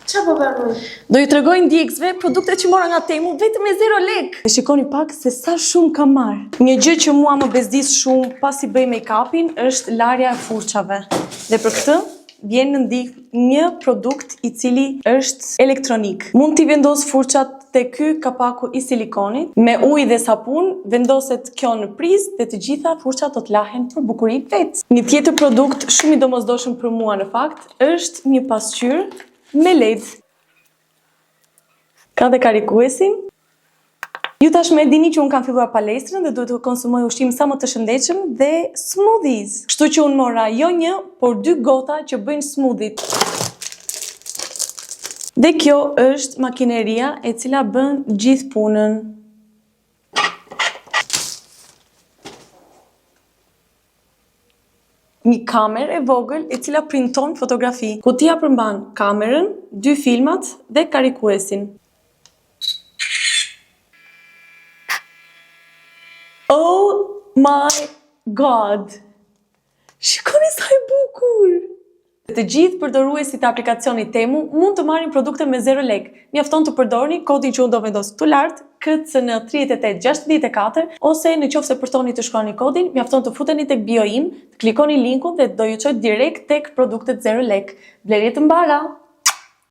Qa po bërë? Do ju tregoj ndjekësve produktet që mora nga Temu vetëm me 0 lek. E shikoni pak se sa shumë ka marrë. Një gjë që mua më bezdis shumë pasi bëj make-upin është larja e furçave. Dhe për këtë vjen në ndihmë një produkt i cili është elektronik. Mund t'i vendos furçat te ky kapaku i silikonit, me ujë dhe sapun, vendoset kjo në prizë dhe të gjitha furçat do të lahen për bukurinë vet. Një tjetër produkt shumë i domosdoshëm për mua në fakt është një pasqyrë me LED. Ka dhe karikuesin. Ju tashmë e dini që unë kam filluar palestrën dhe duhet të konsumoj ushqim sa më të shëndetshëm dhe smoothies. Kështu që unë mora jo një, por 2 gota që bëjnë smoothie. Dhe kjo është makineria e cila bën gjithë punën. Një kamerë e vogël e cila printon fotografi. Kutia përmban kamerën, 2 filmat dhe karikuesin. Oh my god! Shikoni sa e bukur! Të gjithë përdoruesit e aplikacionit Temu mund të marrin produkte me 0 lek. Mjafton të përdorni kodin që unë do vendos këtu lart, KCN3864, ose në qoftë se përtoni të shkruani kodin, mjafton të futeni tek bio im, të klikoni linkun dhe do ju çojë direkt tek produktet 0 lek. Blerje të mbara!